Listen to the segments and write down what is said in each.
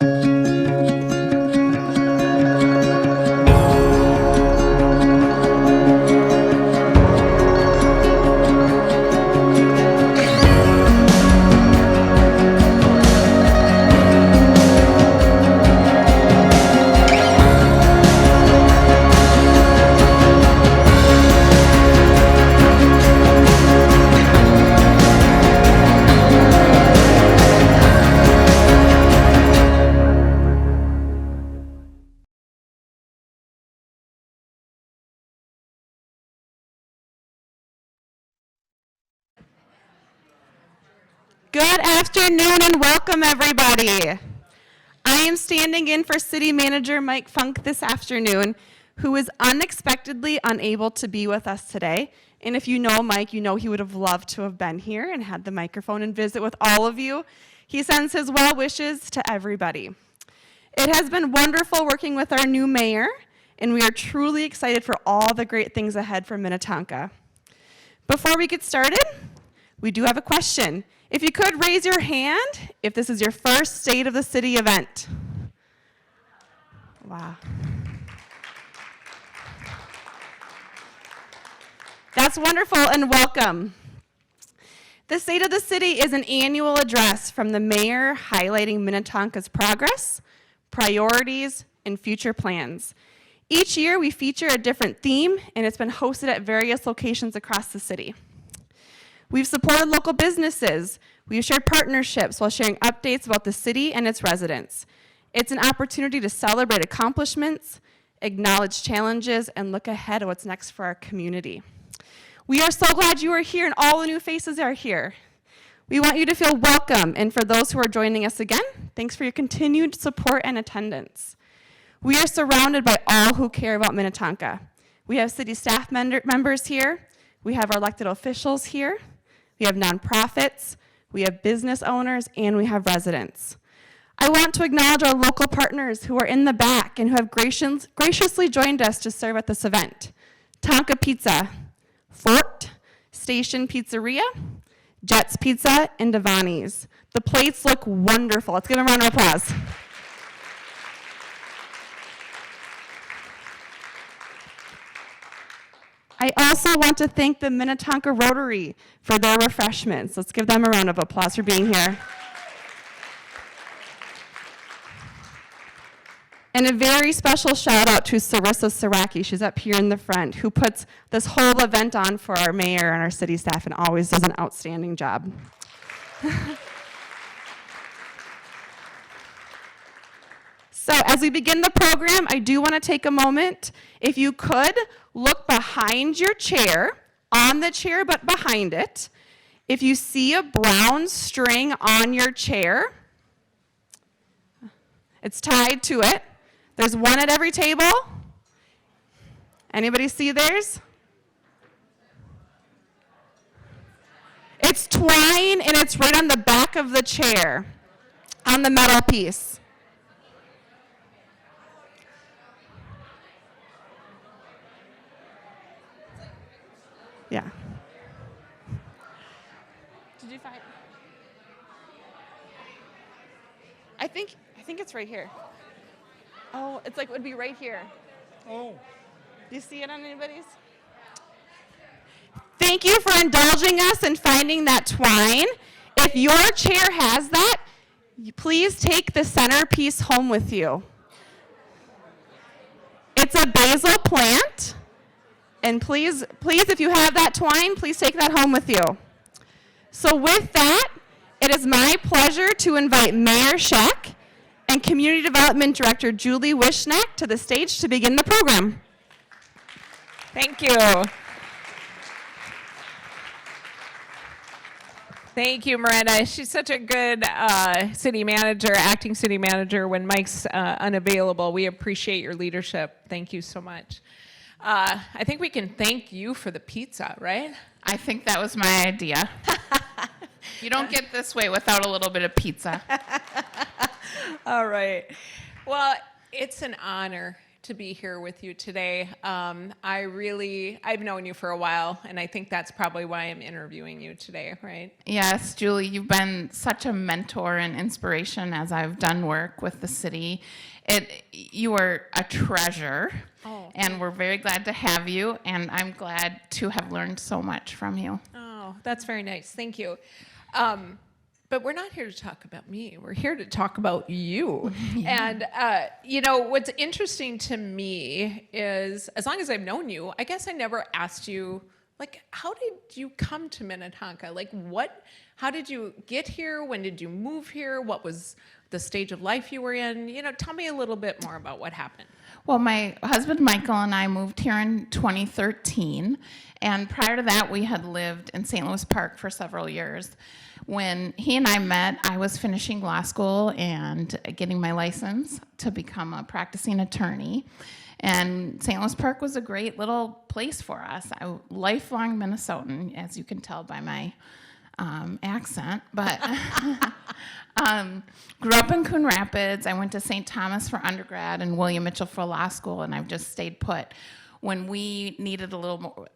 Good afternoon and welcome, everybody. I am standing in for City Manager Mike Funk this afternoon, who is unexpectedly unable to be with us today. And if you know Mike, you know he would have loved to have been here and had the microphone and visit with all of you. He sends his well wishes to everybody. It has been wonderful working with our new mayor, and we are truly excited for all the great things ahead for Minnetonka. Before we get started, we do have a question. If you could raise your hand if this is your first State of the City event. Wow. That's wonderful and welcome. The State of the City is an annual address from the mayor highlighting Minnetonka's progress, priorities, and future plans. Each year we feature a different theme, and it's been hosted at various locations across the city. We've supported local businesses. We've shared partnerships while sharing updates about the city and its residents. It's an opportunity to celebrate accomplishments, acknowledge challenges, and look ahead at what's next for our community. We are so glad you are here and all the new faces are here. We want you to feel welcome, and for those who are joining us again, thanks for your continued support and attendance. We are surrounded by all who care about Minnetonka. We have city staff members here. We have our elected officials here. We have nonprofits, we have business owners, and we have residents. I want to acknowledge our local partners who are in the back and who have graciously joined us to serve at this event. Tonka Pizza, Fort, Station Pizzeria, Jets Pizza, and Devani's. The plates look wonderful. Let's give them a round of applause. I also want to thank the Minnetonka Rotary for their refreshments. Let's give them a round of applause for being here. And a very special shout out to Sarissa Saraki, she's up here in the front, who puts this whole event on for our mayor and our city staff and always does an outstanding job. So as we begin the program, I do want to take a moment. If you could, look behind your chair, on the chair but behind it. If you see a brown string on your chair, it's tied to it. There's one at every table. Anybody see theirs? It's twine and it's right on the back of the chair, on the metal piece. Yeah. Did you find? I think it's right here. Oh, it's like it would be right here. Oh. Do you see it on anybody's? Thank you for indulging us and finding that twine. If your chair has that, please take the centerpiece home with you. It's a basil plant. And please, if you have that twine, please take that home with you. So with that, it is my pleasure to invite Mayor Scheck and Community Development Director Julie Wishneck to the stage to begin the program. Thank you. Thank you, Miranda. She's such a good city manager, acting city manager when Mike's unavailable. We appreciate your leadership. Thank you so much. I think we can thank you for the pizza, right? I think that was my idea. You don't get this way without a little bit of pizza. All right. Well, it's an honor to be here with you today. I've known you for a while, and I think that's probably why I'm interviewing you today, right? Yes, Julie, you've been such a mentor and inspiration as I've done work with the city. You are a treasure, and we're very glad to have you, and I'm glad to have learned so much from you. Oh, that's very nice. Thank you. But we're not here to talk about me. We're here to talk about you. And, what's interesting to me is, as long as I've known you, I guess I never asked you, how did you come to Minnetonka? How did you get here? When did you move here? What was the stage of life you were in? Tell me a little bit more about what happened. Well, my husband Michael and I moved here in 2013, and prior to that, we had lived in St. Louis Park for several years. When he and I met, I was finishing law school and getting my license to become a practicing attorney. And St. Louis Park was a great little place for us. I'm a lifelong Minnesotan, as you can tell by my accent, but grew up in Coon Rapids. I went to St. Thomas for undergrad and William Mitchell for law school, and I've just stayed put. When we needed a little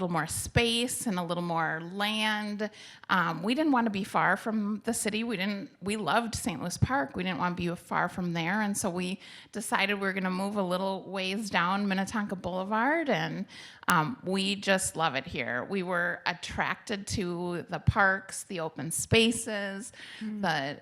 more space and a little more land, we didn't want to be far from the city. We loved St. Louis Park. We didn't want to be far from there, and so we decided we were going to move a little ways down Minnetonka Boulevard, and we just love it here. We were attracted to the parks, the open spaces, the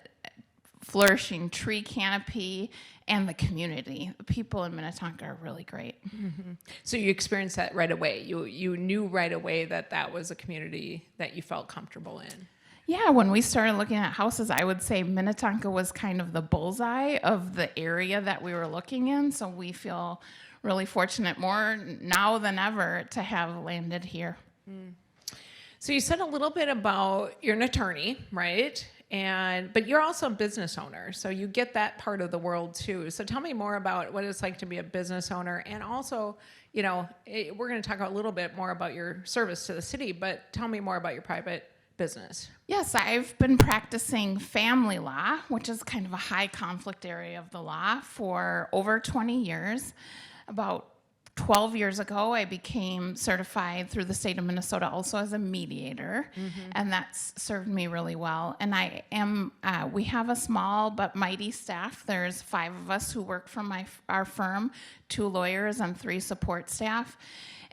flourishing tree canopy, and the community. The people in Minnetonka are really great. Mm-hmm. So you experienced that right away. You knew right away that was a community that you felt comfortable in. Yeah, when we started looking at houses, I would say Minnetonka was kind of the bullseye of the area that we were looking in. So we feel really fortunate, more now than ever, to have landed here. So you said a little bit about you're an attorney, right? But you're also a business owner, so you get that part of the world too. So tell me more about what it's like to be a business owner, and also, we're going to talk a little bit more about your service to the city, but tell me more about your private business. Yes, I've been practicing family law, which is kind of a high conflict area of the law, for over 20 years. About 12 years ago, I became certified through the state of Minnesota also as a mediator, and that's served me really well. And I am, we have a small but mighty staff. There's 5 of us who work for our firm, 2 lawyers and 3 support staff.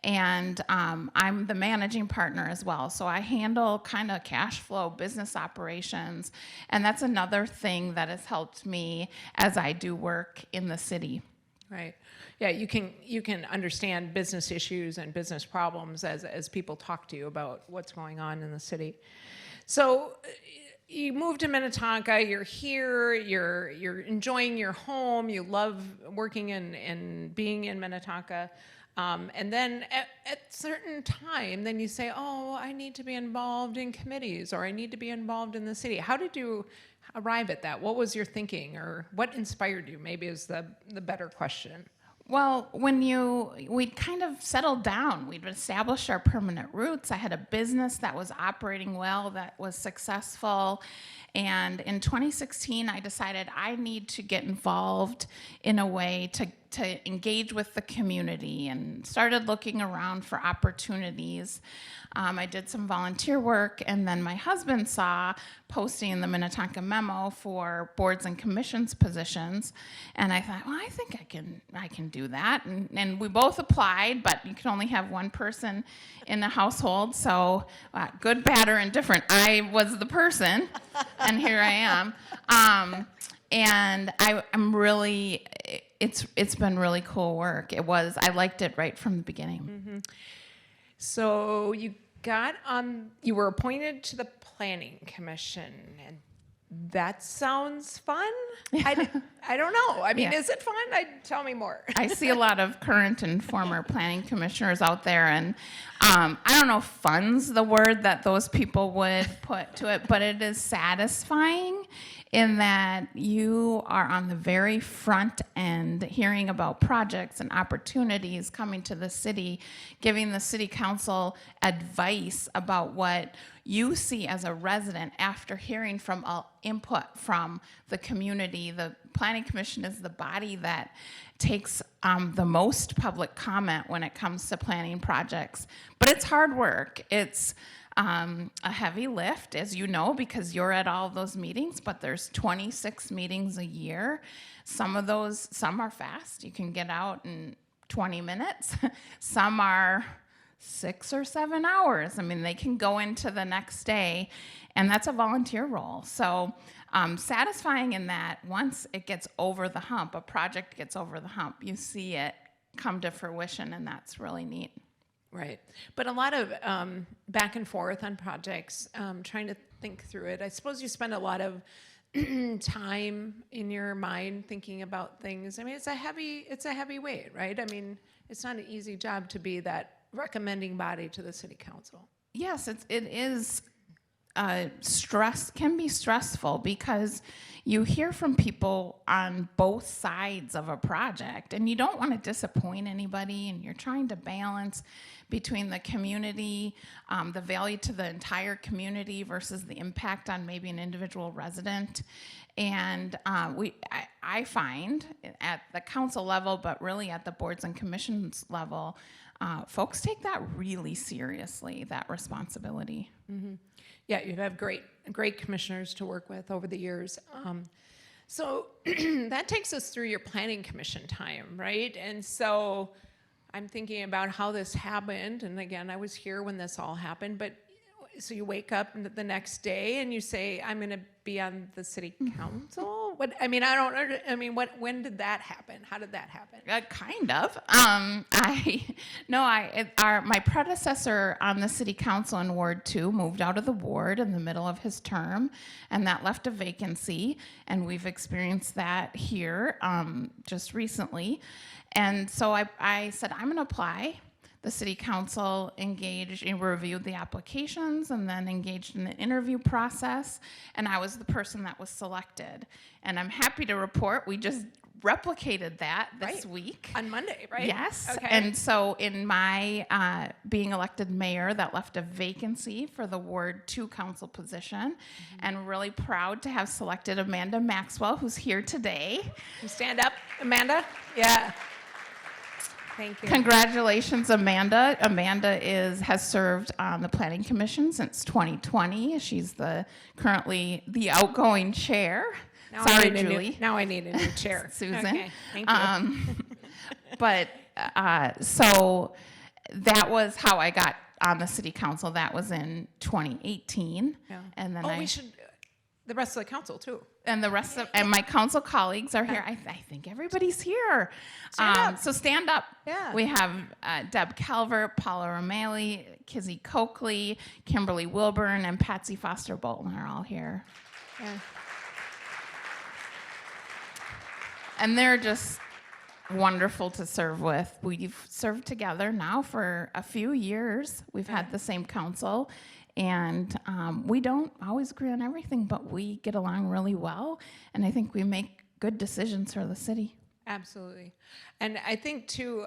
And I'm the managing partner as well. So I handle kind of cash flow, business operations, and that's another thing that has helped me as I do work in the city. Right. Yeah, you can understand business issues and business problems as people talk to you about what's going on in the city. So you moved to Minnetonka, you're here, you're enjoying your home, you love working and being in Minnetonka. And then at certain time, then you say, oh, I need to be involved in committees, or I need to be involved in the city. How did you arrive at that? What was your thinking, or what inspired you, maybe is the better question. Well, we'd kind of settled down. We'd established our permanent roots. I had a business that was operating well, that was successful. And in 2016, I decided I need to get involved in a way to engage with the community, and started looking around for opportunities. I did some volunteer work, and then my husband saw posting in the Minnetonka Memo for boards and commissions positions, and I thought, well, I think I can do that. And we both applied, but you can only have one person in the household, so good, bad, or indifferent, I was the person, and here I am. And I'm really, it's been really cool work. I liked it right from the beginning. Mm-hmm. So you were appointed to the Planning Commission, and that sounds fun. I don't know. I mean, Yeah. Is it fun? Tell me more. I see a lot of current and former planning commissioners out there, and I don't know if fun's the word that those people would put to it, but it is satisfying in that you are on the very front end hearing about projects and opportunities coming to the city, giving the city council advice about what you see as a resident after hearing from input from the community. The Planning Commission is the body that takes the most public comment when it comes to planning projects. But it's hard work. It's a heavy lift, as you know, because you're at all those meetings, but there's 26 meetings a year. Some are fast. You can get out in 20 minutes. Some are 6 or 7 hours. I mean, they can go into the next day, and that's a volunteer role. So satisfying in that once it gets over the hump, a project gets over the hump, you see it come to fruition, and that's really neat. Right. But a lot of back and forth on projects, trying to think through it. I suppose you spend a lot of time in your mind thinking about things. I mean, it's a heavy weight, right? I mean, it's not an easy job to be that recommending body to the city council. Yes, it is. Can be stressful because you hear from people on both sides of a project, and you don't want to disappoint anybody, and you're trying to balance between the community, the value to the entire community versus the impact on maybe an individual resident. And I find at the council level, but really at the boards and commissions level, folks take that really seriously, that responsibility. Mm-hmm. Yeah, you have great commissioners to work with over the years. So that takes us through your planning commission time, right? And so I'm thinking about how this happened. And again, I was here when this all happened, but so you wake up the next day and you say, I'm going to be on the city council? When did that happen? How did that happen? Kind of. My predecessor on the city council in Ward 2 moved out of the ward in the middle of his term, and that left a vacancy, and we've experienced that here just recently. And so I said, I'm going to apply. The city council engaged and reviewed the applications and then engaged in the interview process, and I was the person that was selected. And I'm happy to report we just replicated that this week. On Monday, right? Yes. Okay. And so in my being elected mayor, that left a vacancy for the Ward 2 council position, and really proud to have selected Amanda Maxwell, who's here today. You stand up, Amanda. Yeah. Thank you. Congratulations, Amanda. Amanda has served on the Planning Commission since 2020. She's currently the outgoing chair. Sorry, Julie. Now I need a new chair. Susan. Okay, thank you. But so that was how I got on the city council. That was in 2018. Yeah. And then the rest of the council too. And the rest of my council colleagues are here. I think everybody's here. Stand up. So stand up. Yeah. We have Deb Calvert, Paula O'Malley, Kizzy Coakley, Kimberly Wilburn, and Patsy Foster Bolton are all here. Yeah. And they're just wonderful to serve with. We've served together now for a few years. We've had the same council. And we don't always agree on everything, but we get along really well. And I think we make good decisions for the city. Absolutely. And I think too,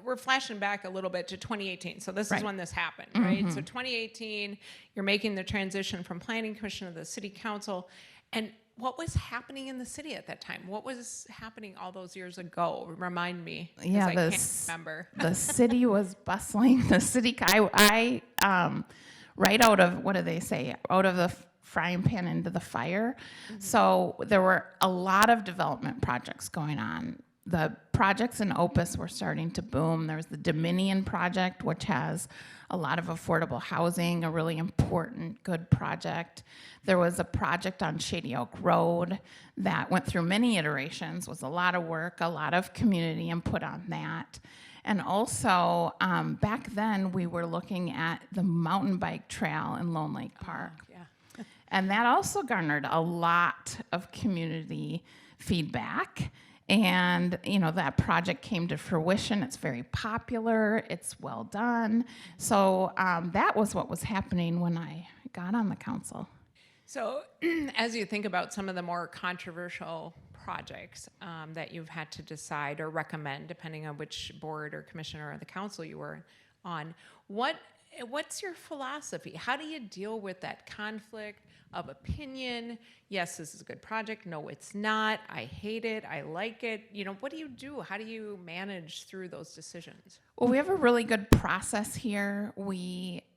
we're flashing back a little bit to 2018. So this is when this happened, right? So 2018, you're making the transition from Planning Commission to the City Council. And what was happening in the city at that time? What was happening all those years ago? Remind me. Yeah, I can't remember. The city was bustling. The city, right out of, what do they say? Out of the frying pan into the fire. So there were a lot of development projects going on. The projects in Opus were starting to boom. There was the Dominion project, which has a lot of affordable housing, a really important, good project. There was a project on Shady Oak Road that went through many iterations, was a lot of work, a lot of community input on that. And also, back then, we were looking at the mountain bike trail in Lone Lake Park. Yeah. And that also garnered a lot of community feedback. And, that project came to fruition. It's very popular. It's well done. So that was what was happening when I got on the council. So, as you think about some of the more controversial projects that you've had to decide or recommend, depending on which board or commissioner or the council you were on, what's your philosophy? How do you deal with that conflict of opinion? Yes, this is a good project. No, it's not. I hate it. I like it. What do you do? How do you manage through those decisions? Well, we have a really good process here.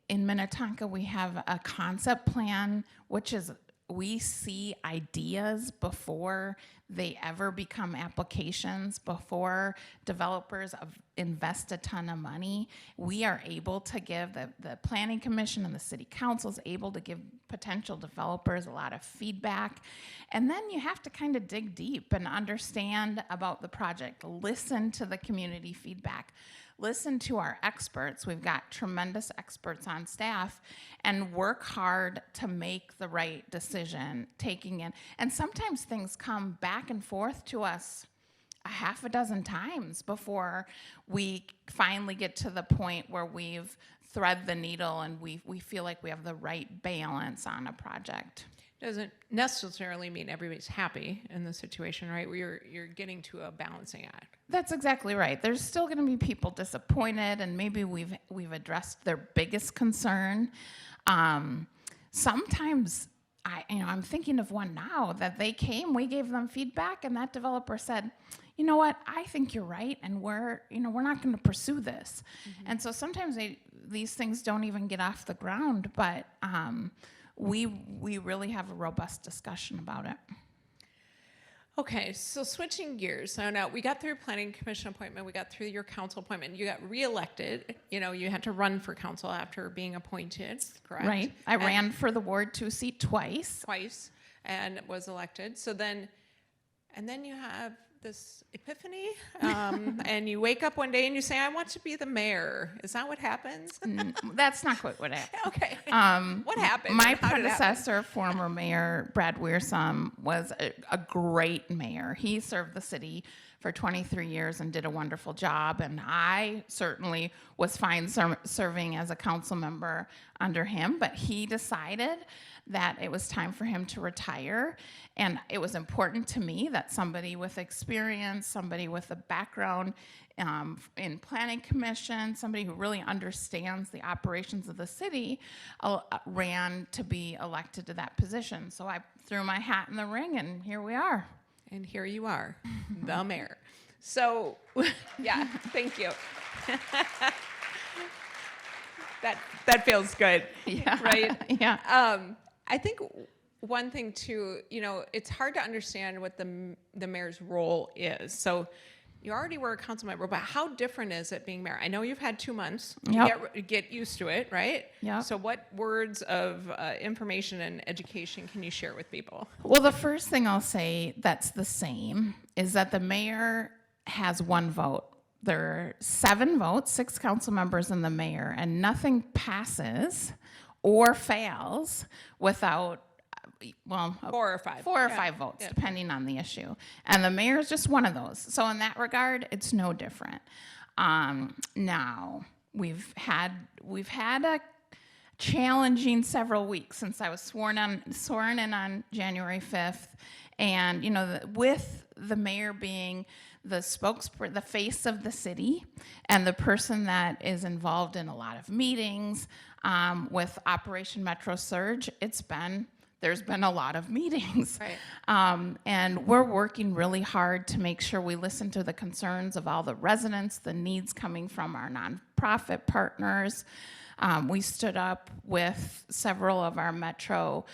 In Minnetonka, we have a concept plan, which is we see ideas before they ever become applications, before developers invest a ton of money. We are able to give, the Planning Commission and the City Council is able to give potential developers a lot of feedback. And then you have to kind of dig deep and understand about the project, listen to the community feedback. Listen to our experts. We've got tremendous experts on staff, and work hard to make the right decision, taking in. And sometimes things come back and forth to us a half a dozen times before we finally get to the point where we've thread the needle and we feel like we have the right balance on a project. Doesn't necessarily mean everybody's happy in the situation, right? Where you're getting to a balancing act. That's exactly right. There's still going to be people disappointed, and maybe we've addressed their biggest concern. Sometimes I'm thinking of one now that they came, we gave them feedback, and that developer said, "You know what? I think you're right, and we're not going to pursue this." Mm-hmm. And so sometimes these things don't even get off the ground, but we really have a robust discussion about it. Okay, so switching gears. So now we got through planning commission appointment, we got through your council appointment, you got reelected. You had to run for council after being appointed, correct? Right. I ran for the Ward 2 seat twice. And was elected. So then you have this epiphany, and you wake up one day and you say, "I want to be the mayor." Is that what happens? That's not quite what happened. Okay. What happened? My How did it happen? predecessor, former mayor Brad Wiersum, was a great mayor. He served the city for 23 years and did a wonderful job, and I certainly was fine serving as a council member under him, but he decided that it was time for him to retire, and it was important to me that somebody with experience, somebody with a background in planning commission, somebody who really understands the operations of the city, ran to be elected to that position. So I threw my hat in the ring, and here we are. And here you are, the mayor. So, yeah, thank you. That feels good, Yeah. right? Yeah. I think one thing too, it's hard to understand what the mayor's role is. So you already were a council member, but how different is it being mayor? I know you've had 2 months to get used to it, right? Yeah. So what words of information and education can you share with people? Well, the first thing I'll say that's the same is that the mayor has 1 vote. There are 7 votes, 6 council members and the mayor, and nothing passes or fails without, 4 or 5. 4 or 5 votes, depending on the issue. And the mayor is just one of those. So in that regard, it's no different. Now, we've had a challenging several weeks since I was sworn in on January 5th. And, with the mayor being the the face of the city, and the person that is involved in a lot of meetings with Operation Metro Surge, there's been a lot of meetings. Right. And we're working really hard to make sure we listen to the concerns of all the residents, the needs coming from our nonprofit partners. We stood up with several of our Metro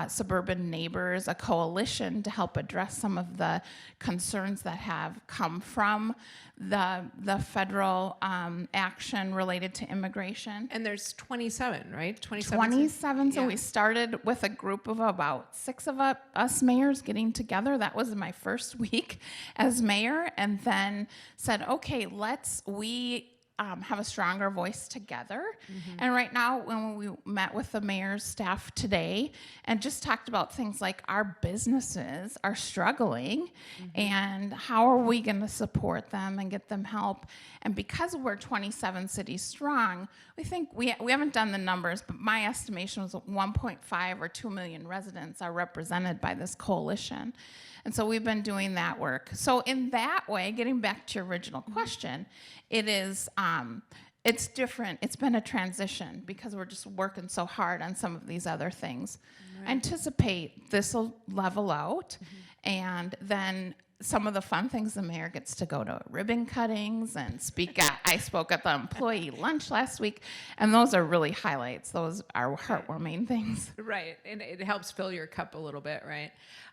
suburban neighbors, a coalition to help address some of the concerns that have come from the federal action related to immigration. And there's 27, right? 27. So we started with a group of about 6 of us mayors getting together. That was my first week as mayor, and then said, okay, we have a stronger voice together. And right now, when we met with the mayor's staff today and just talked about things like our businesses are struggling and how are we going to support them and get them help. And because we're 27 cities strong, we think we haven't done the numbers, but my estimation was 1.5 or 2 million residents are represented by this coalition. And so we've been doing that work. So in that way, getting back to your original question, it is, it's different. It's been a transition because we're just working so hard on some of these other things. I anticipate this will level out, and then some of the fun things, the mayor gets to go to ribbon cuttings and speak at, I spoke at the employee lunch last week, and those are really highlights. Those are heartwarming things. Right, and it helps fill your cup a little bit, right?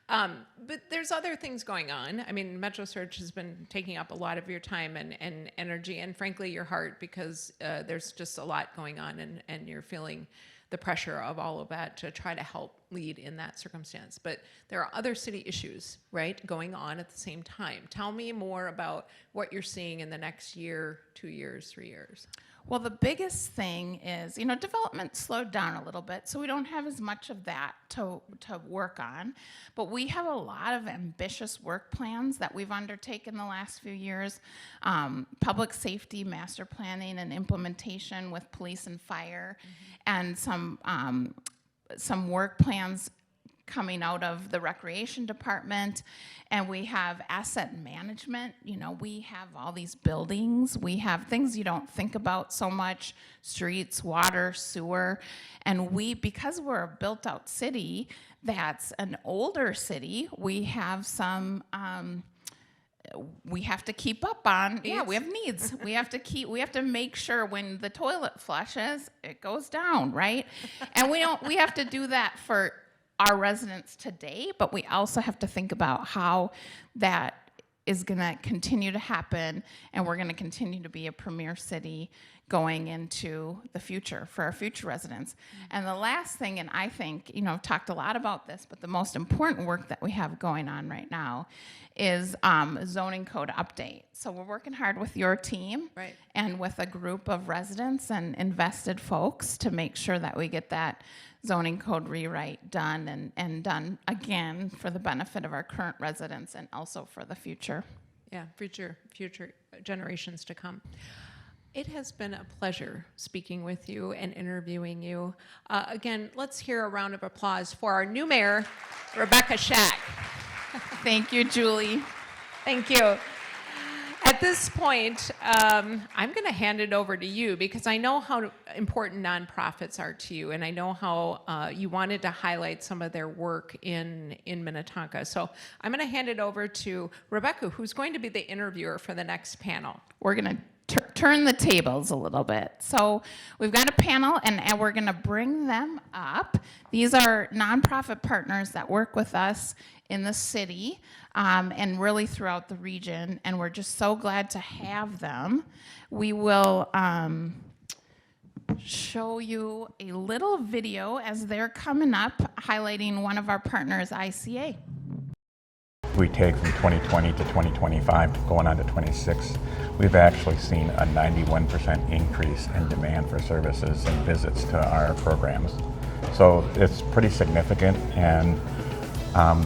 But there's other things going on. I mean, MetroSearch has been taking up a lot of your time and energy, and frankly, your heart, because there's just a lot going on, and you're feeling the pressure of all of that to try to help lead in that circumstance. But there are other city issues, right, going on at the same time. Tell me more about what you're seeing in the next year, 2 years, 3 years. Well, the biggest thing is, development slowed down a little bit, so we don't have as much of that to work on. But we have a lot of ambitious work plans that we've undertaken the last few years. Public safety, master planning, and implementation with police and fire, and some work plans coming out of the recreation department, and we have asset management. We have all these buildings, we have things you don't think about so much, streets, water, sewer, and because we're a built-out city that's an older city, we have some we have to keep up on. Yeah, we have needs. we have to make sure when the toilet flushes, it goes down, right? And we have to do that for our residents today, but we also have to think about how that is going to continue to happen, and we're going to continue to be a premier city going into the future for our future residents. And the last thing, and I think, I've talked a lot about this, but the most important work that we have going on right now is zoning code update. So we're working hard with your team, right, and with a group of residents and invested folks to make sure that we get that zoning code rewrite done and done again for the benefit of our current residents and also for the future. Yeah, future generations to come. It has been a pleasure speaking with you and interviewing you. Again, let's hear a round of applause for our new mayor, Rebecca Shack. Thank you, Julie. Thank you. At this point, I'm going to hand it over to you because I know how important nonprofits are to you, and I know how you wanted to highlight some of their work in Minnetonka. So I'm going to hand it over to Rebecca, who's going to be the interviewer for the next panel. We're going to turn the tables a little bit. So we've got a panel, and we're going to bring them up. These are nonprofit partners that work with us in the city and really throughout the region, and we're just so glad to have them. We will show you a little video as they're coming up, highlighting one of our partners, ICA. We take from 2020 to 2025, going on to 26, we've actually seen a 91% increase in demand for services and visits to our programs. So it's pretty significant, and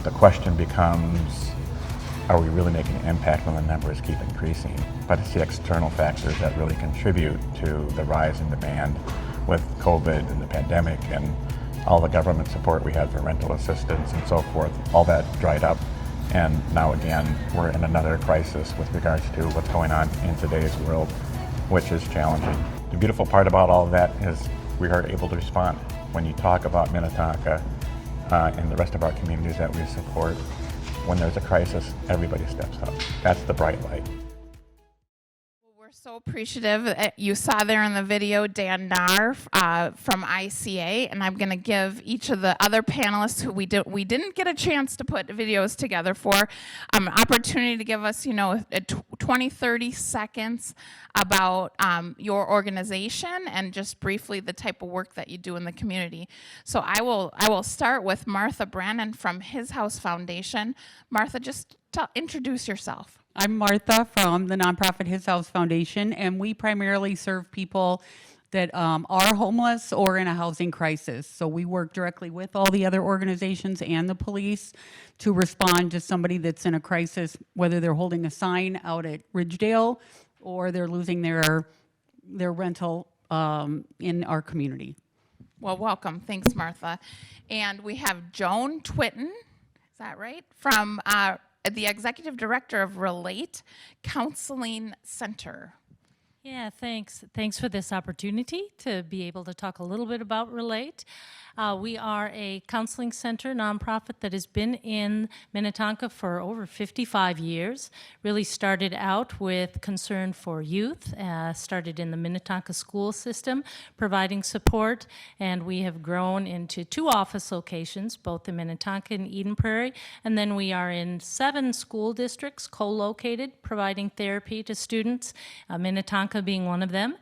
the question becomes, are we really making an impact when the numbers keep increasing? But it's the external factors that really contribute to the rise in demand with COVID and the pandemic and all the government support we had for rental assistance and so forth. All that dried up. And now again, we're in another crisis with regards to what's going on in today's world, which is challenging. The beautiful part about all of that is we are able to respond. When you talk about Minnetonka and the rest of our communities that we support, when there's a crisis, everybody steps up. That's the bright light. We're so appreciative. You saw there in the video Dan Nahr from ICA, and I'm going to give each of the other panelists who we didn't get a chance to put videos together for an opportunity to give us 20, 30 seconds about your organization and just briefly the type of work that you do in the community. So I will start with Martha Brannon from His House Foundation. Martha, just introduce yourself. I'm Martha from the nonprofit His House Foundation, and we primarily serve people that are homeless or in a housing crisis. So we work directly with all the other organizations and the police to respond to somebody that's in a crisis, whether they're holding a sign out at Ridgedale or they're losing their rental in our community. Well, welcome. Thanks, Martha. And we have Joan Twitten, is that right? From the Executive Director of Relate Counseling Center. Yeah, thanks. Thanks for this opportunity to be able to talk a little bit about Relate. We are a counseling center nonprofit that has been in Minnetonka for over 55 years. Really started out with concern for youth, started in the Minnetonka school system, providing support, and we have grown into 2 office locations, both in Minnetonka and Eden Prairie, and then we are in 7 school districts co-located, providing therapy to students, Minnetonka being one of them.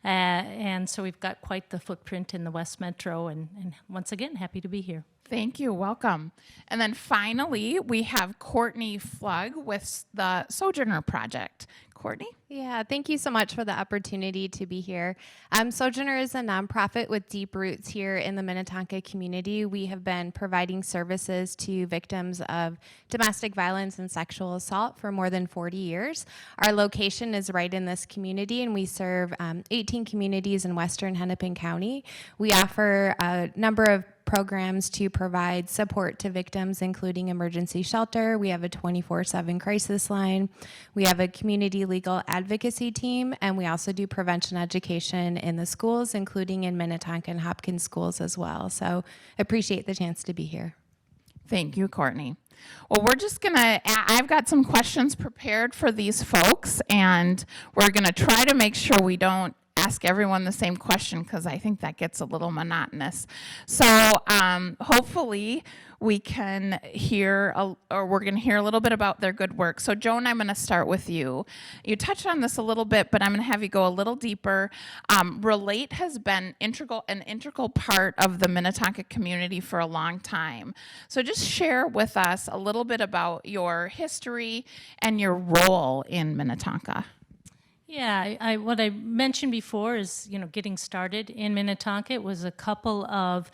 And so we've got quite the footprint in the West Metro, and once again, happy to be here. Thank you. Welcome. And then finally, we have Courtney Flug with the Sojourner Project. Courtney? Yeah, thank you so much for the opportunity to be here. Sojourner is a nonprofit with deep roots here in the Minnetonka community. We have been providing services to victims of domestic violence and sexual assault for more than 40 years. Our location is right in this community, and we serve 18 communities in western Hennepin County. We offer a number of programs to provide support to victims, including emergency shelter. We have a 24/7 crisis line. We have a community legal advocacy team, and we also do prevention education in the schools, including in Minnetonka and Hopkins schools as well. So appreciate the chance to be here. Thank you, Courtney. Well, we're just I've got some questions prepared for these folks, and we're gonna try to make sure we don't ask everyone the same question, because I think that gets a little monotonous. So hopefully we can hear, we're going to hear a little bit about their good work. So Joan, I'm going to start with you. You touched on this a little bit, but I'm going to have you go a little deeper. Relate has been an integral part of the Minnetonka community for a long time. So just share with us a little bit about your history and your role in Minnetonka. Yeah, what I mentioned before is, getting started in Minnetonka. It was a couple of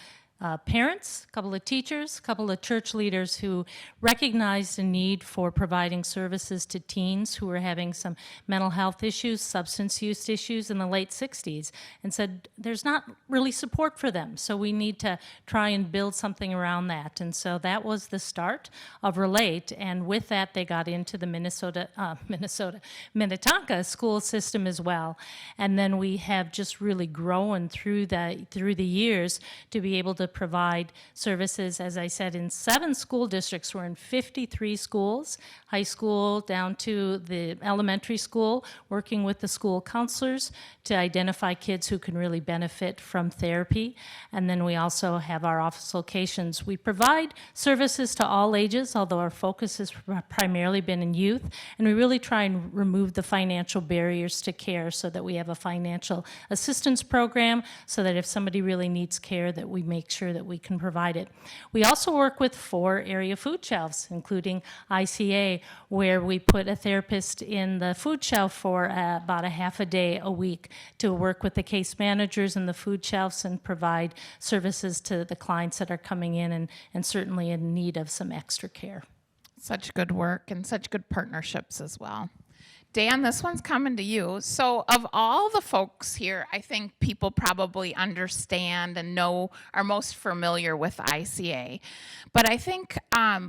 parents, a couple of teachers, a couple of church leaders who recognized a need for providing services to teens who were having some mental health issues, substance use issues in the late 60s, and said there's not really support for them, so we need to try and build something around that. And so that was the start of Relate, and with that they got into the Minnetonka school system as well. And then we have just really grown through the years to be able to provide services, as I said, in 7 school districts. We're in 53 schools, high school down to the elementary school, working with the school counselors to identify kids who can really benefit from therapy. And then we also have our office locations. We provide services to all ages, although our focus has primarily been in youth, and we really try and remove the financial barriers to care so that we have a financial assistance program so that if somebody really needs care, that we make sure that we can provide it. We also work with 4 area food shelves, including ICA, where we put a therapist in the food shelf for about a half a day a week to work with the case managers in the food shelves and provide services to the clients that are coming in and certainly in need of some extra care. Such good work and such good partnerships as well. Dan, this one's coming to you. So of all the folks here, I think people probably understand and are most familiar with ICA. But I think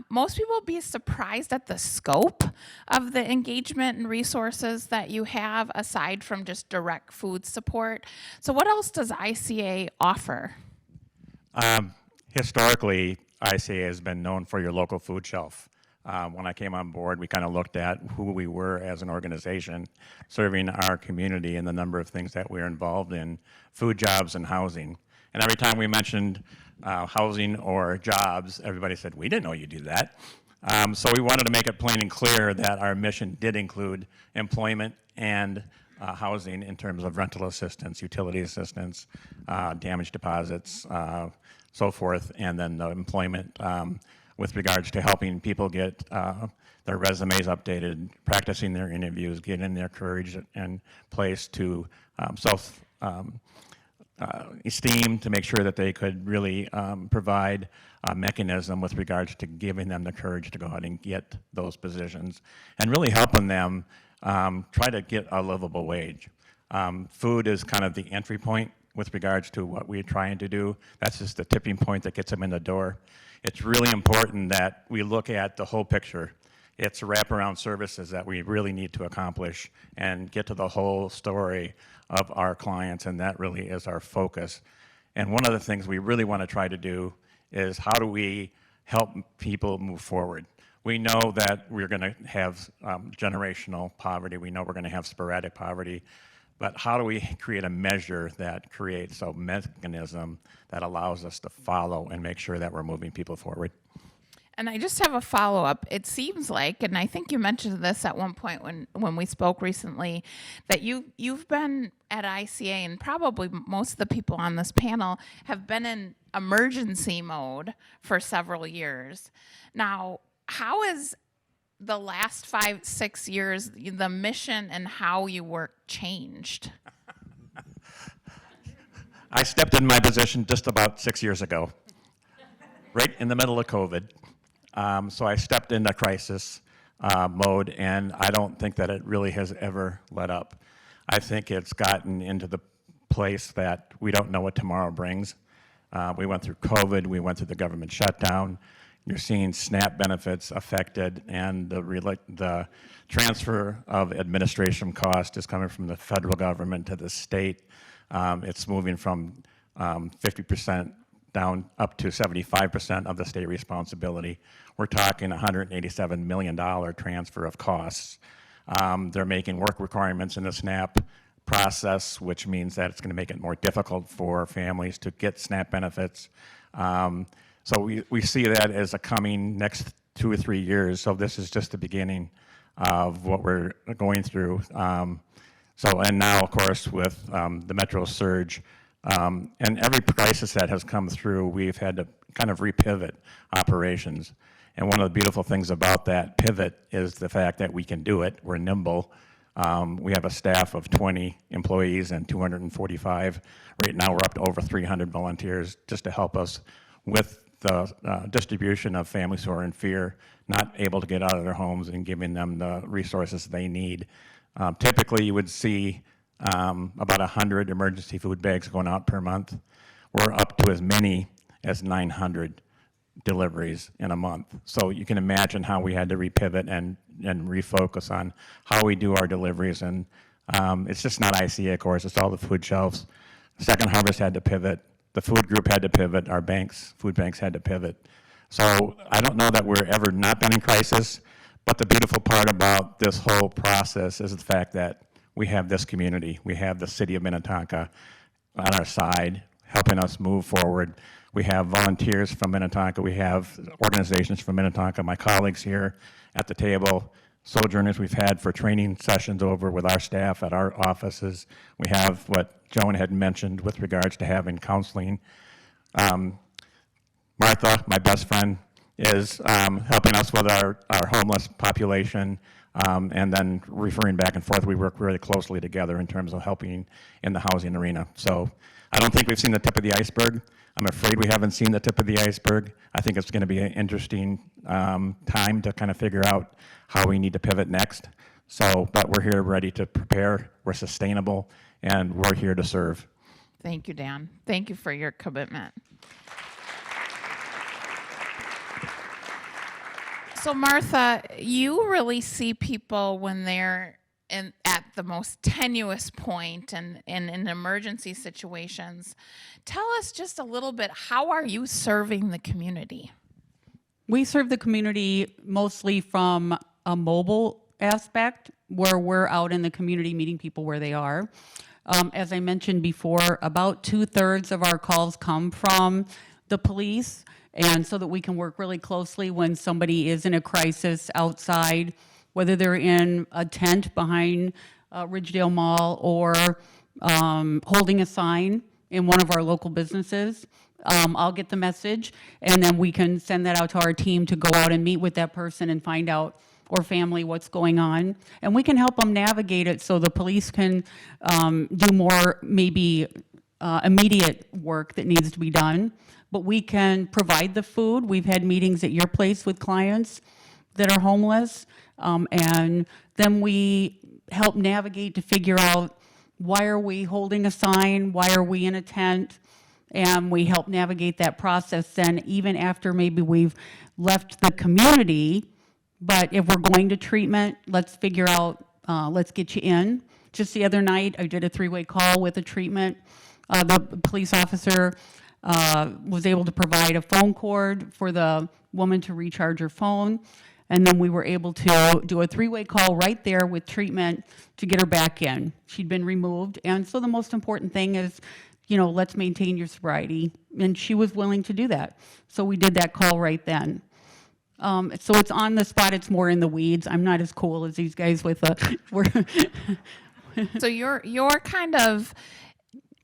most people will be surprised at the scope of the engagement and resources that you have aside from just direct food support. So what else does ICA offer? Historically, ICA has been known for your local food shelf. When I came on board, we kind of looked at who we were as an organization, serving our community and the number of things that we're involved in, food, jobs, and housing. And every time we mentioned housing or jobs, everybody said, we didn't know you do that. So we wanted to make it plain and clear that our mission did include employment and housing in terms of rental assistance, utility assistance, damage deposits, so forth, and then the employment with regards to helping people get their resumes updated, practicing their interviews, getting their courage in place to esteem, to make sure that they could really provide a mechanism with regards to giving them the courage to go out and get those positions, and really helping them try to get a livable wage. Food is kind of the entry point with regards to what we're trying to do. That's just the tipping point that gets them in the door. It's really important that we look at the whole picture. It's wraparound services that we really need to accomplish and get to the whole story of our clients, and that really is our focus. And one of the things we really want to try to do is how do we help people move forward? We know that we're going to have generational poverty. We know we're going to have sporadic poverty. But how do we create a measure that creates a mechanism that allows us to follow and make sure that we're moving people forward? And I just have a follow-up. It seems like, and I think you mentioned this at one point when we spoke recently, that you've been at ICA, and probably most of the people on this panel have been in emergency mode for several years. Now, how is the last 5-6 years, the mission and how you work changed? I stepped in my position just about 6 years ago, right in the middle of COVID. So I stepped into crisis mode, and I don't think that it really has ever let up. I think it's gotten into the place that we don't know what tomorrow brings. We went through COVID, we went through the government shutdown. You're seeing SNAP benefits affected, and the transfer of administration cost is coming from the federal government to the state. It's moving from 50% down up to 75% of the state responsibility. We're talking $187 million transfer of costs. They're making work requirements in the SNAP process, which means that it's going to make it more difficult for families to get SNAP benefits. So we see that as a coming next 2 or 3 years. So this is just the beginning of what we're going through. And now, of course, with the Metro surge, and every crisis that has come through, we've had to kind of repivot operations. And one of the beautiful things about that pivot is the fact that we can do it. We're nimble. We have a staff of 20 employees and 245. Right now, we're up to over 300 volunteers just to help us with the distribution of families who are in fear, not able to get out of their homes, and giving them the resources they need. Typically, you would see about 100 emergency food bags going out per month. We're up to as many as 900 deliveries in a month. So you can imagine how we had to repivot and refocus on how we do our deliveries. And it's just not ICA, of course, it's all the food shelves. Second Harvest had to pivot. The food group had to pivot. Our banks, food banks had to pivot. So I don't know that we're ever not been in crisis, but the beautiful part about this whole process is the fact that we have this community. We have the city of Minnetonka on our side, helping us move forward. We have volunteers from Minnetonka. We have organizations from Minnetonka, my colleagues here at the table, sojourners we've had for training sessions over with our staff at our offices. We have what Joan had mentioned with regards to having counseling. Martha, my best friend, is helping us with our homeless population, and then referring back and forth. We work really closely together in terms of helping in the housing arena. So I don't think we've seen the tip of the iceberg. I'm afraid we haven't seen the tip of the iceberg. I think it's going to be an interesting time to kind of figure out how we need to pivot next. So, but we're here ready to prepare. We're sustainable, and we're here to serve. Thank you, Dan. Thank you for your commitment. So, Martha, you really see people when they're at the most tenuous point and in emergency situations. Tell us just a little bit, how are you serving the community? We serve the community mostly from a mobile aspect, where we're out in the community meeting people where they are. As I mentioned before, about 2/3 of our calls come from the police, and so that we can work really closely when somebody is in a crisis outside, whether they're in a tent behind Ridgedale Mall or holding a sign in one of our local businesses. I'll get the message, and then we can send that out to our team to go out and meet with that person and find out, or family, what's going on. And we can help them navigate it so the police can do more maybe immediate work that needs to be done. But we can provide the food. We've had meetings at your place with clients that are homeless. And then we help navigate to figure out, why are we holding a sign? Why are we in a tent? And we help navigate that process then, even after maybe we've left the community. But if we're going to treatment, let's figure out, let's get you in. Just the other night, I did a 3-way call with a treatment. The police officer was able to provide a phone cord for the woman to recharge her phone. And then we were able to do a 3-way call right there with treatment to get her back in. She'd been removed. And so the most important thing is, let's maintain your sobriety. And she was willing to do that. So we did that call right then. So it's on the spot, it's more in the weeds. I'm not as cool as these guys with So you're kind of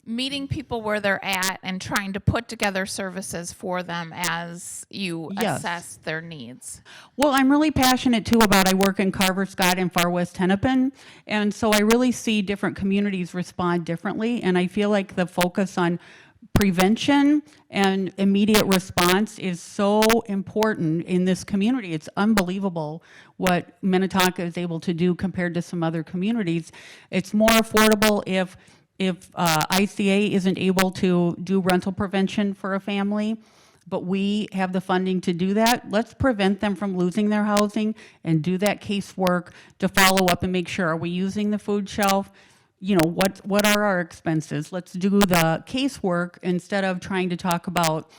meeting people where they're at and trying to put together services for them as you Yes. assess their needs. Well, I'm really passionate too about, I work in Carver, Scott, and Far West Hennepin, and so I really see different communities respond differently, and I feel like the focus on prevention and immediate response is so important in this community. It's unbelievable what Minnetonka is able to do compared to some other communities. It's more affordable if ICA isn't able to do rental prevention for a family, but we have the funding to do that. Let's prevent them from losing their housing and do that casework to follow up and make sure, are we using the food shelf? What are our expenses? Let's do the casework instead of trying to talk about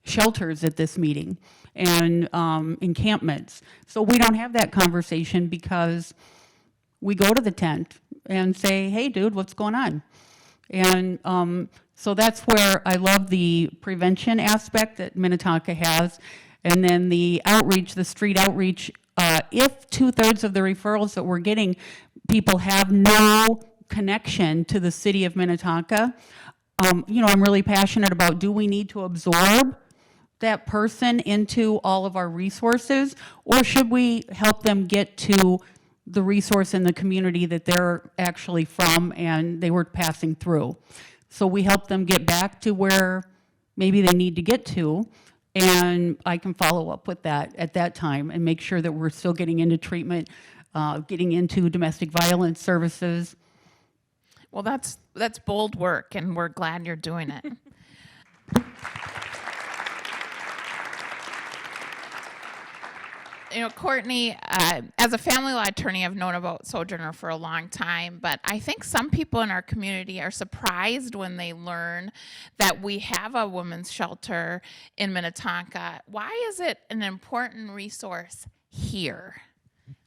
shelters at this meeting and encampments. So we don't have that conversation because we go to the tent and say, hey, dude, what's going on? And so that's where I love the prevention aspect that Minnetonka has. And then the outreach, the street outreach, if 2/3 of the referrals that we're getting, people have no connection to the city of Minnetonka, I'm really passionate about, do we need to absorb that person into all of our resources, or should we help them get to the resource in the community that they're actually from and they were passing through? So we help them get back to where maybe they need to get to, and I can follow up with that at that time and make sure that we're still getting into treatment, getting into domestic violence services. Well, that's bold work, and we're glad you're doing it. Courtney, as a family law attorney, I've known about Sojourner for a long time, but I think some people in our community are surprised when they learn that we have a women's shelter in Minnetonka. Why is it an important resource here?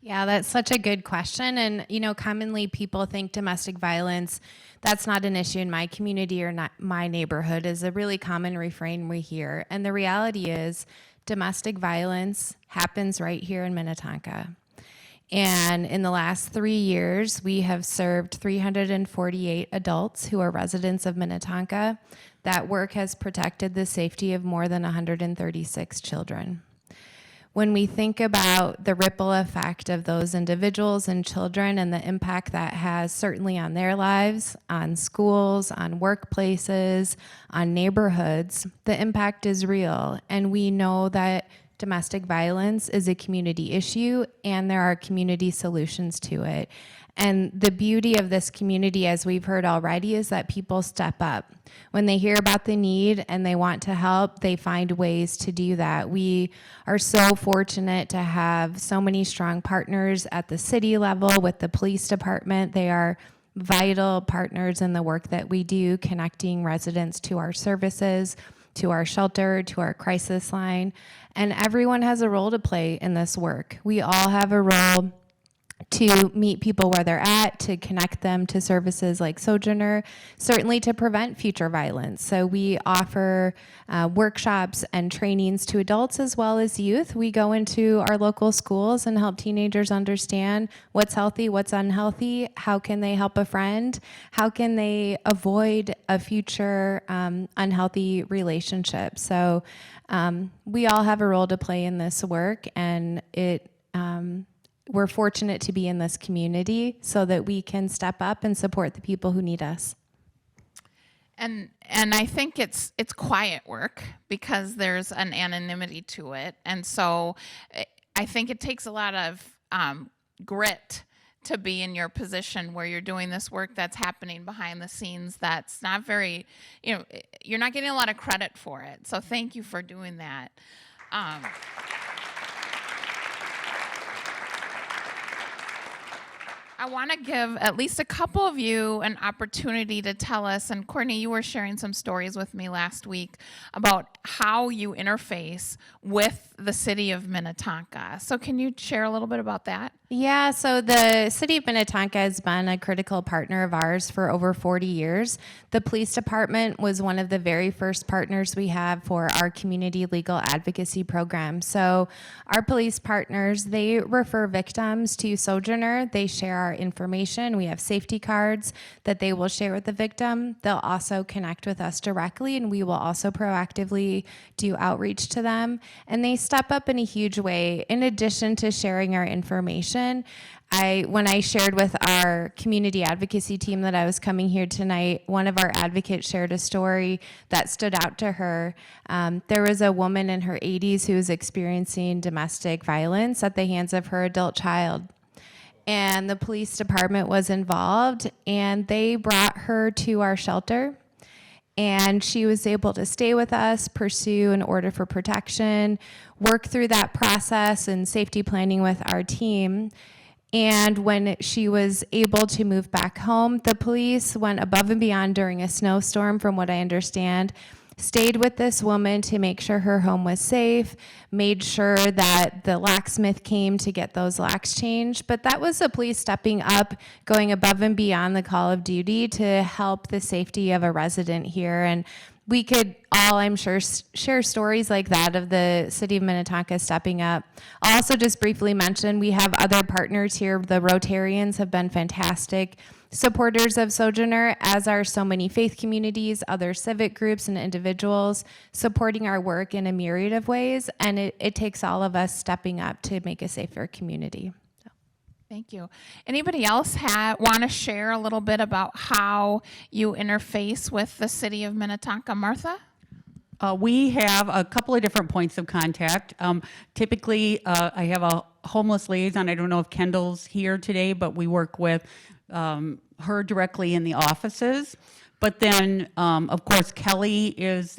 Yeah, that's such a good question. And, commonly people think domestic violence, that's not an issue in my community or not my neighborhood, is a really common refrain we hear. And the reality is domestic violence happens right here in Minnetonka. And in the last 3 years, we have served 348 adults who are residents of Minnetonka. That work has protected the safety of more than 136 children. When we think about the ripple effect of those individuals and children and the impact that has certainly on their lives, on schools, on workplaces, on neighborhoods, the impact is real. And we know that domestic violence is a community issue and there are community solutions to it. And the beauty of this community, as we've heard already, is that people step up. When they hear about the need and they want to help, they find ways to do that. We are so fortunate to have so many strong partners at the city level with the police department. They are vital partners in the work that we do, connecting residents to our services, to our shelter, to our crisis line. And everyone has a role to play in this work. We all have a role to meet people where they're at, to connect them to services like Sojourner, certainly to prevent future violence. So we offer workshops and trainings to adults as well as youth. We go into our local schools and help teenagers understand what's healthy, what's unhealthy, how can they help a friend, how can they avoid a future unhealthy relationship. So we all have a role to play in this work, and we're fortunate to be in this community so that we can step up and support the people who need us. And I think it's quiet work because there's an anonymity to it, and so I think it takes a lot of grit to be in your position where you're doing this work that's happening behind the scenes. That's not very, you're not getting a lot of credit for it. So thank you for doing that. I want to give at least a couple of you an opportunity to tell us, and Courtney, you were sharing some stories with me last week about how you interface with the city of Minnetonka. So can you share a little bit about that? Yeah, so the City of Minnetonka has been a critical partner of ours for over 40 years. The police department was one of the very first partners we have for our community legal advocacy program. So our police partners, they refer victims to Sojourner. They share our information. We have safety cards that they will share with the victim. They'll also connect with us directly, and we will also proactively do outreach to them. And they step up in a huge way. In addition to sharing our information, when I shared with our community advocacy team that I was coming here tonight, one of our advocates shared a story that stood out to her. There was a woman in her 80s who was experiencing domestic violence at the hands of her adult child. And the police department was involved, and they brought her to our shelter. And she was able to stay with us, pursue an order for protection, work through that process and safety planning with our team. And when she was able to move back home, the police went above and beyond during a snowstorm, from what I understand, stayed with this woman to make sure her home was safe, made sure that the locksmith came to get those locks changed. But that was the police stepping up, going above and beyond the call of duty to help the safety of a resident here. And we could all, I'm sure, share stories like that of the City of Minnetonka stepping up. I'll also just briefly mention we have other partners here. The Rotarians have been fantastic supporters of Sojourner, as are so many faith communities, other civic groups, and individuals supporting our work in a myriad of ways. And it takes all of us stepping up to make a safer community. Thank you. Anybody else want to share a little bit about how you interface with the city of Minnetonka? Martha? We have a couple of different points of contact. Typically, I have a homeless liaison. I don't know if Kendall's here today, but we work with her directly in the offices. But then, of course, Kelly is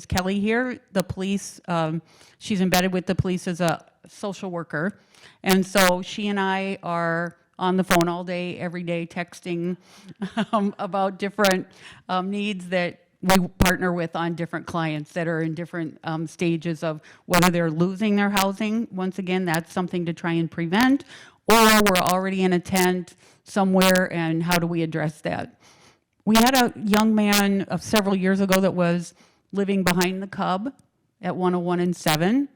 Kelly here? The police, she's embedded with the police as a social worker. And so she and I are on the phone all day, every day, texting about different needs that we partner with on different clients that are in different stages of whether they're losing their housing. Once again, that's something to try and prevent, or we're already in a tent somewhere, and how do we address that? We had a young man several years ago that was living behind the Cub at 101 and 7.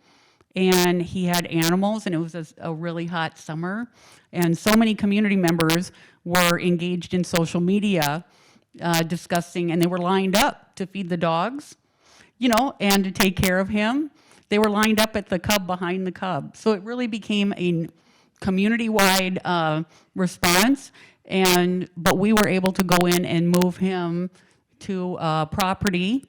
And he had animals, and it was a really hot summer. And so many community members were engaged in social media discussing, and they were lined up to feed the dogs, and to take care of him. They were lined up at the Cub behind the Cub. So it really became a community-wide response. But we were able to go in and move him to property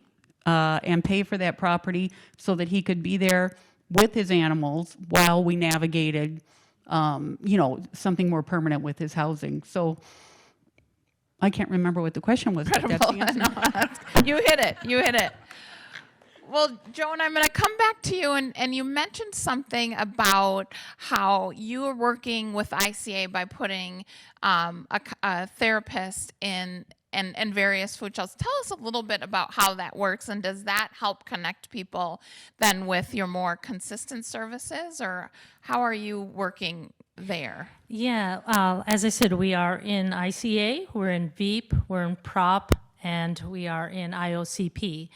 and pay for that property so that he could be there with his animals while we navigated, something more permanent with his housing. So I can't remember what the question was. But that's the answer. You hit it. Well, Joan, I'm going to come back to you, and you mentioned something about how you are working with ICA by putting a therapist in and various food shelves. Tell us a little bit about how that works, and does that help connect people then with your more consistent services, or how are you working there? Yeah, as I said, we are in ICA, we're in VEEP, we're in PROP, and we are in IOCP.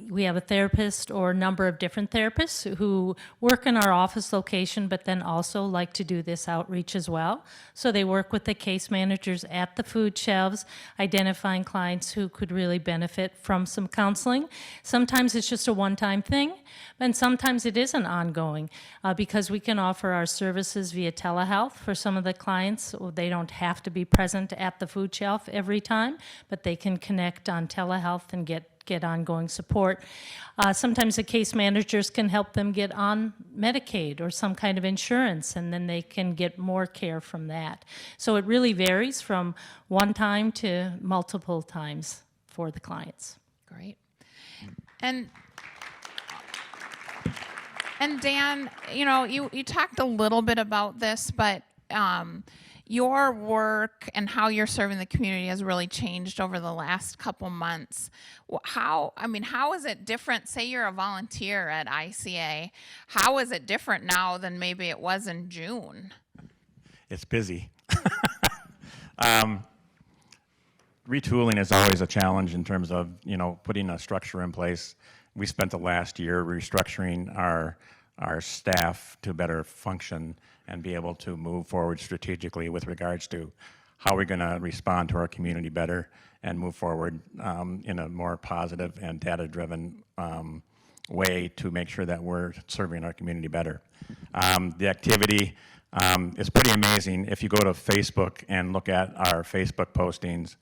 We have a therapist or a number of different therapists who work in our office location, but then also like to do this outreach as well. So they work with the case managers at the food shelves, identifying clients who could really benefit from some counseling. Sometimes it's just a one-time thing, and sometimes it is an ongoing, because we can offer our services via telehealth for some of the clients. They don't have to be present at the food shelf every time, but they can connect on telehealth and get ongoing support. Sometimes the case managers can help them get on Medicaid or some kind of insurance, and then they can get more care from that. So it really varies from one time to multiple times for the clients. Great. And Dan, you talked a little bit about this, but your work and how you're serving the community has really changed over the last couple months. How is it different? Say you're a volunteer at ICA. How is it different now than maybe it was in June? It's busy. Retooling is always a challenge in terms of, putting a structure in place. We spent the last year restructuring our staff to better function and be able to move forward strategically with regards to how we're going to respond to our community better and move forward in a more positive and data-driven way to make sure that we're serving our community better. The activity is pretty amazing. If you go to Facebook and look at our Facebook postings,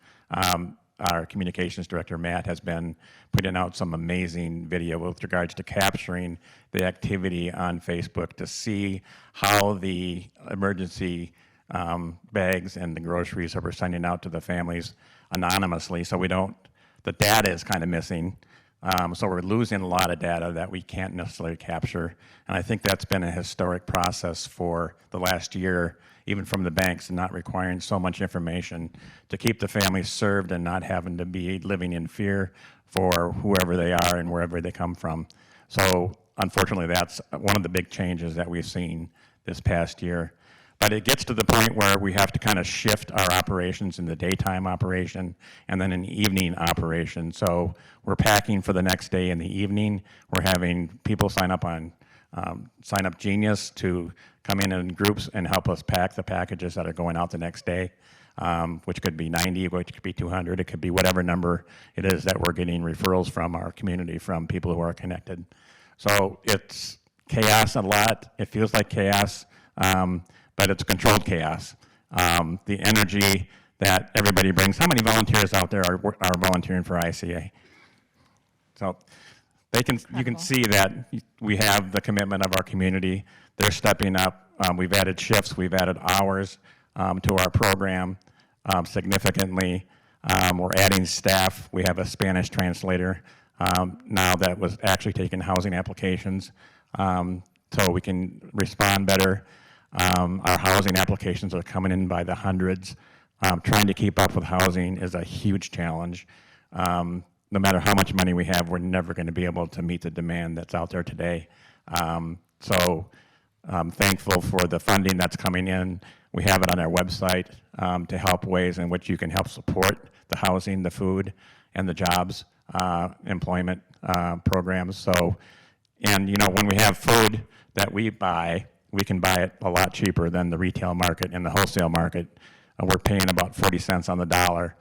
our communications director, Matt, has been putting out some amazing video with regards to capturing the activity on Facebook to see how the emergency bags and the groceries that we're sending out to the families anonymously. So the data is kind of missing. So we're losing a lot of data that we can't necessarily capture. And I think that's been a historic process for the last year, even from the banks, and not requiring so much information to keep the families served and not having to be living in fear for whoever they are and wherever they come from. So unfortunately, that's one of the big changes that we've seen this past year. But it gets to the point where we have to kind of shift our operations in the daytime operation and then an evening operation. So we're packing for the next day in the evening. We're having people sign up on Sign Up Genius to come in groups and help us pack the packages that are going out the next day, which could be 90, which could be 200. It could be whatever number it is that we're getting referrals from our community, from people who are connected. So it's chaos a lot. It feels like chaos, but it's controlled chaos. The energy that everybody brings. How many volunteers out there are volunteering for ICA? So you can see that we have the commitment of our community. They're stepping up. We've added shifts. We've added hours to our program significantly. We're adding staff. We have a Spanish translator now that was actually taking housing applications, so we can respond better. Our housing applications are coming in by the hundreds. Trying to keep up with housing is a huge challenge. No matter how much money we have, we're never going to be able to meet the demand that's out there today. So I'm thankful for the funding that's coming in. We have it on our website to help ways in which you can help support the housing, the food, and the jobs, employment programs. So, and when we have food that we buy, we can buy it a lot cheaper than the retail market and the wholesale market. We're paying about 40 cents on the dollar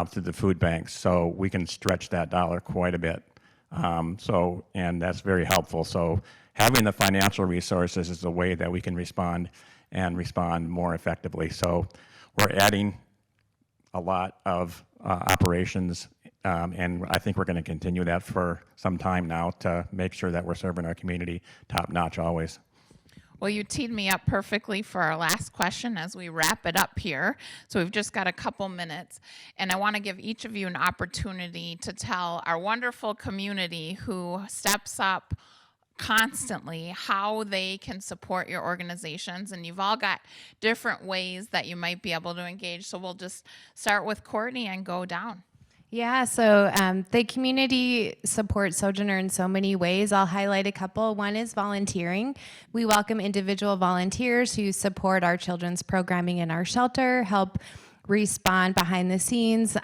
through the food banks, so we can stretch that dollar quite a bit. And that's very helpful. So having the financial resources is a way that we can respond more effectively. So we're adding a lot of operations, and I think we're going to continue that for some time now to make sure that we're serving our community top notch always. Well, you teed me up perfectly for our last question as we wrap it up here. So we've just got a couple minutes, and I want to give each of you an opportunity to tell our wonderful community who steps up constantly how they can support your organizations. And you've all got different ways that you might be able to engage. So we'll just start with Courtney and go down. Yeah, so the community supports Sojourner in so many ways. I'll highlight a couple. One is volunteering. We welcome individual volunteers who support our children's programming in our shelter, help respond behind the scenes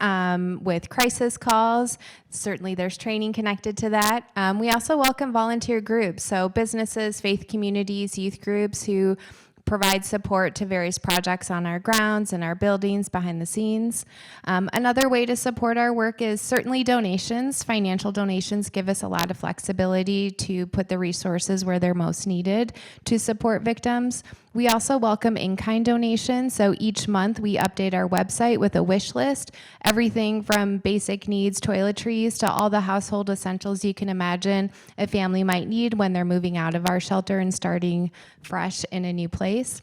with crisis calls. Certainly there's training connected to that. We also welcome volunteer groups, so businesses, faith communities, youth groups who provide support to various projects on our grounds and our buildings behind the scenes. Another way to support our work is certainly donations. Financial donations give us a lot of flexibility to put the resources where they're most needed to support victims. We also welcome in-kind donations. So each month we update our website with a wish list, everything from basic needs, toiletries, to all the household essentials you can imagine a family might need when they're moving out of our shelter and starting fresh in a new place.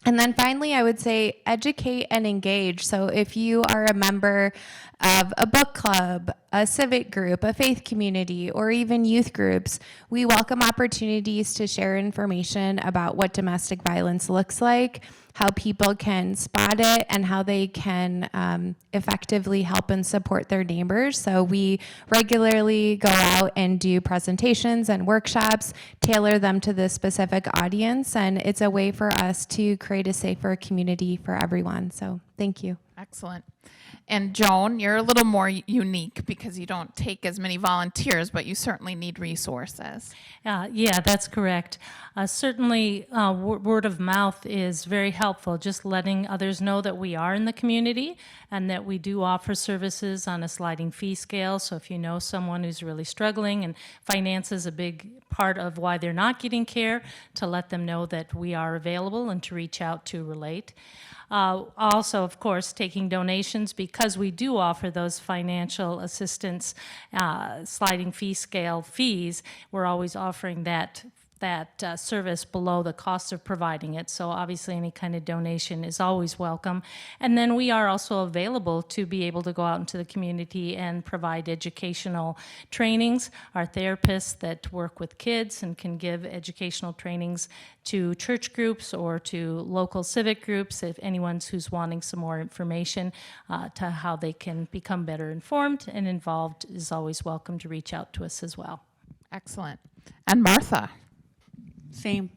And then finally, I would say educate and engage. So if you are a member of a book club, a civic group, a faith community, or even youth groups, we welcome opportunities to share information about what domestic violence looks like, how people can spot it, and how they can effectively help and support their neighbors. So we regularly go out and do presentations and workshops, tailor them to the specific audience, and it's a way for us to create a safer community for everyone. So thank you. Excellent. And Joan, you're a little more unique because you don't take as many volunteers, but you certainly need resources. Yeah, that's correct. Certainly, word of mouth is very helpful, just letting others know that we are in the community and that we do offer services on a sliding fee scale. So if you know someone who's really struggling, and finance is a big part of why they're not getting care, to let them know that we are available and to reach out to relate. Also, of course, taking donations, because we do offer those financial assistance sliding fee scale fees. We're always offering that service below the cost of providing it. So obviously any kind of donation is always welcome. And then we are also available to be able to go out into the community and provide educational trainings. Our therapists that work with kids and can give educational trainings to church groups or to local civic groups, if anyone's who's wanting some more information to how they can become better informed and involved, is always welcome to reach out to us as well. Excellent. And Martha? Same.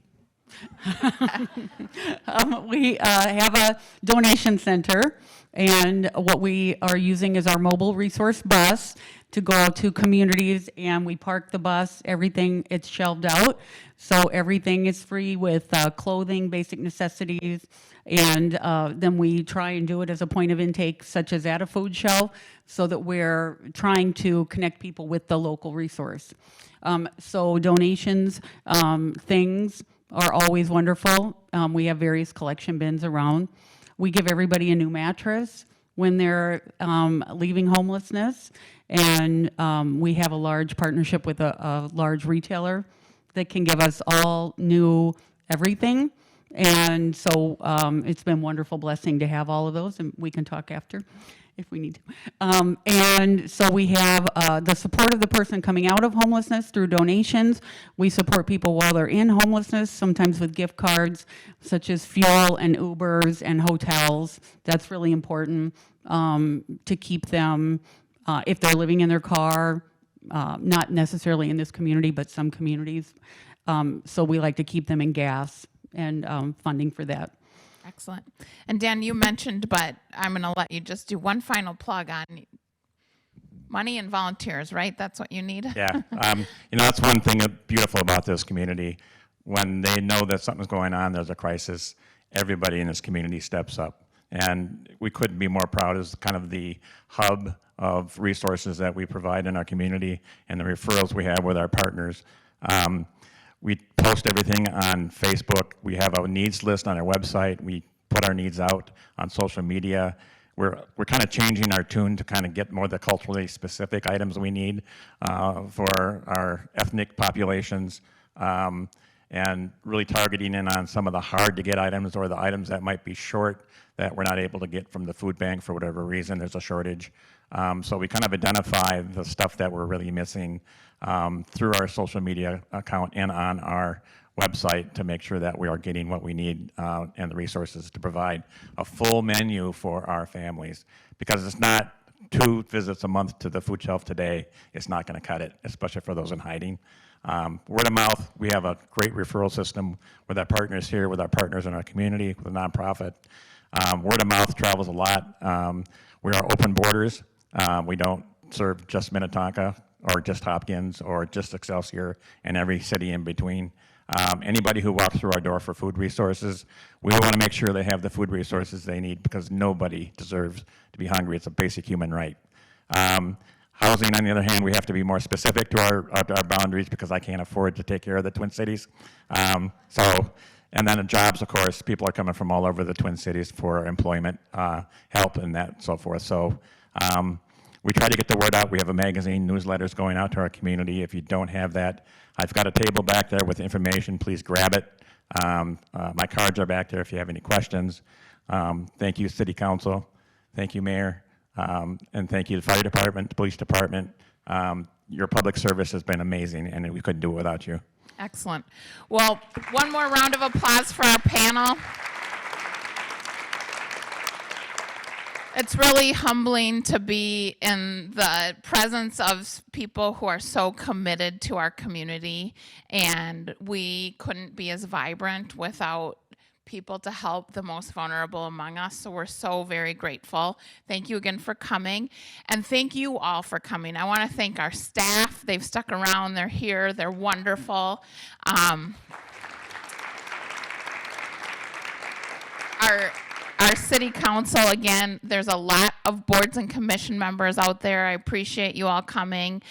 We have a donation center, and what we are using is our mobile resource bus to go out to communities, and we park the bus, everything, it's shelved out, so everything is free with clothing, basic necessities, and then we try and do it as a point of intake, such as at a food shelf, so that we're trying to connect people with the local resource. So donations, things are always wonderful. We have various collection bins around. We give everybody a new mattress when they're leaving homelessness. And we have a large partnership with a large retailer that can give us all new everything. And so it's been a wonderful blessing to have all of those, and we can talk after if we need to. And so we have the support of the person coming out of homelessness through donations. We support people while they're in homelessness, sometimes with gift cards, such as fuel and Ubers and hotels. That's really important to keep them, if they're living in their car, not necessarily in this community, but some communities. So we like to keep them in gas and funding for that. Excellent. And Dan, you mentioned, but I'm going to let you just do one final plug on money and volunteers, right? That's what you need? Yeah, that's one thing beautiful about this community. When they know that something's going on, there's a crisis, everybody in this community steps up. And we couldn't be more proud as kind of the hub of resources that we provide in our community and the referrals we have with our partners. We post everything on Facebook. We have a needs list on our website. We put our needs out on social media. We're kind of changing our tune to kind of get more of the culturally specific items we need for our ethnic populations, and really targeting in on some of the hard to get items or the items that might be short that we're not able to get from the food bank for whatever reason. There's a shortage. So we kind of identify the stuff that we're really missing through our social media account and on our website to make sure that we are getting what we need and the resources to provide a full menu for our families. Because it's not 2 visits a month to the food shelf today is not going to cut it, especially for those in hiding. Word of mouth, we have a great referral system with our partners here, with our partners in our community, with the nonprofit. Word of mouth travels a lot. We are open borders. We don't serve just Minnetonka or just Hopkins or just Excelsior and every city in between. Anybody who walks through our door for food resources, we want to make sure they have the food resources they need because nobody deserves to be hungry. It's a basic human right. Housing, on the other hand, we have to be more specific to our boundaries because I can't afford to take care of the Twin Cities. And then the jobs, of course, people are coming from all over the Twin Cities for employment, help, and that so forth. So we try to get the word out. We have a magazine, newsletters going out to our community. If you don't have that, I've got a table back there with information. Please grab it. My cards are back there if you have any questions. Thank you, City Council. Thank you, Mayor. And thank you, the Fire Department, the Police Department. Your public service has been amazing, and we couldn't do it without you. Excellent. Well, one more round of applause for our panel. It's really humbling to be in the presence of people who are so committed to our community, and we couldn't be as vibrant without people to help the most vulnerable among us. So we're so very grateful. Thank you again for coming, and thank you all for coming. I want to thank our staff. They've stuck around. They're here. They're wonderful. Our city council, again, there's a lot of boards and commission members out there. I appreciate you all coming.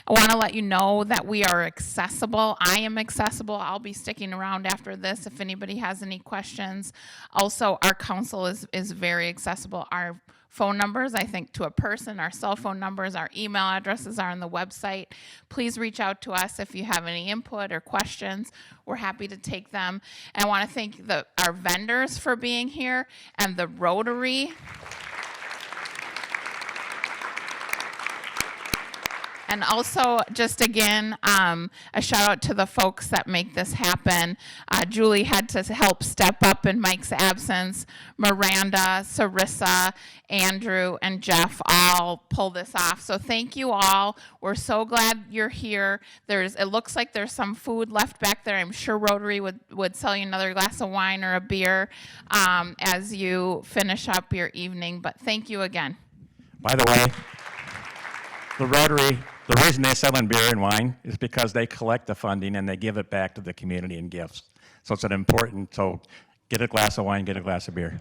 I want to let you know that we are accessible. I am accessible. I'll be sticking around after this if anybody has any questions. Also, our council is very accessible. Our phone numbers, I think, to a person, our cell phone numbers, our email addresses are on the website. Please reach out to us if you have any input or questions. We're happy to take them. And I want to thank our vendors for being here and the Rotary. And also, just again, a shout out to the folks that make this happen. Julie had to help step up in Mike's absence. Miranda, Sarissa, Andrew, and Jeff all pull this off. So thank you all. We're so glad you're here. It looks like there's some food left back there. I'm sure Rotary would sell you another glass of wine or a beer as you finish up your evening. But thank you again. By the way, the Rotary, the reason they sell in beer and wine is because they collect the funding and they give it back to the community in gifts. So it's an important, so get a glass of wine, get a glass of beer.